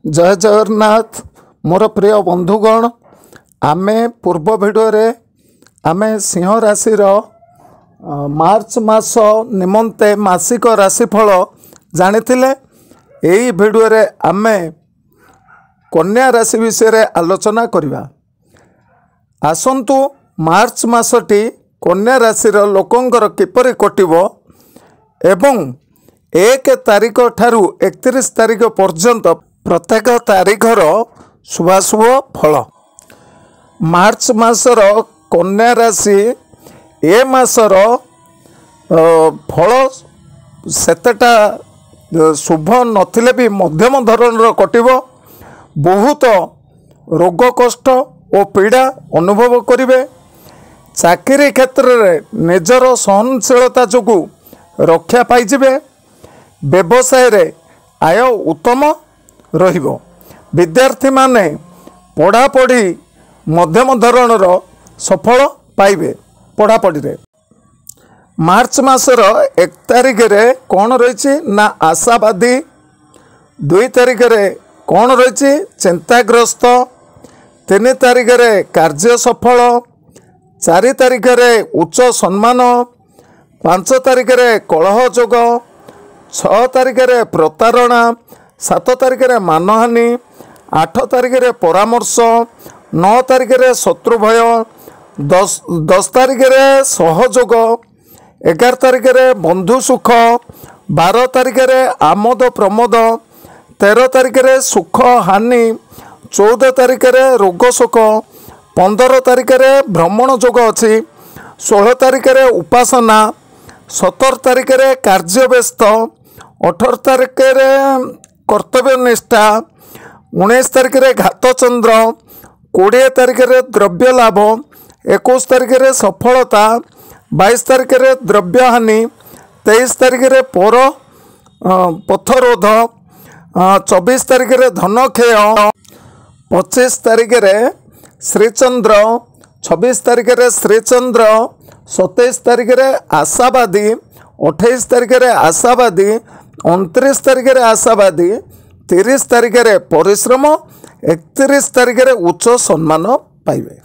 जय जगन्नाथ मोर प्रिय बंधुगण आमे पूर्व भिडियो रे आमे सिंह राशि मार्च मास निमंते मासिक राशिफल जानिथिले। एही भिडियो रे आमे कन्या राशि विषय रे आलोचना करिबा। आसंतु मार्च मासटी कन्या राशि लोकंकर किपरि कटिबो एवं 1 तारिख ठारू 31 तारिख पर्यंत प्रत्येक तारिखर शुभाशुभ फल। मार्च मासर कन्या राशि ए मासर फल सेतेटा शुभ नथिले भी मध्यम धरणर कटिबो। बहुत रोग कष्ट और पीड़ा अनुभव करिवे। चाकरी क्षेत्र में निजर सहनशीलता जोगु रक्षा पाइजिबे। व्यवसाय रे आय उत्तम रहिबो। विद्यार्थी माने पढ़ापढ़ी मध्यम धरणर सफल पाइबे पढ़ापढ़ी रे। मार्च मासर 1 तारिख रे कौन रही ना आशावादी, 2 तारिख रे कौन रही चिंताग्रस्त, 3 तारिख रे कार्य सफल, 4 तारिख रे उच्च सम्मान, 5 तारिख रे कलह जोग, 6 तारिख रे प्रतारणा, 7 तारिख रे मानहानि, 8 तारिख रे परामर्श, 9 तारिख रे शत्रु भय, 10 तारिख रे सहयोग, 11 तारिख रे बंधु सुख, 12 तारिख रे आमोद प्रमोद, 13 तारिख रे सुख हानि, 14 तारिख रे रोग शोक, 15 तारिख रे भ्रमण जोग अछि, 16 तारिख रे उपासना, 17 तारिख रे कार्य व्यस्त, 18 तारिख रे कर्तव्य निष्ठा, 19 तारिख रे घात चंद्र, 20 तारिख रे द्रव्य लाभ, 21 तारिख रे सफलता, 22 तारिख रे द्रव्य हानि, 23 तारिख रे पथरोध, 24 तारिख रे धन क्षय, 25 तारिख रे श्रीचंद्र, 26 तारिख रे श्रीचंद्र, 27 तारिख रे आशावादी, 28 तारिख रे आशावादी, 29 तारिख रे आशावादी, 30 तारिख रे परिश्रम, 31 तारिख रे उच्च सम्मान पाइबे।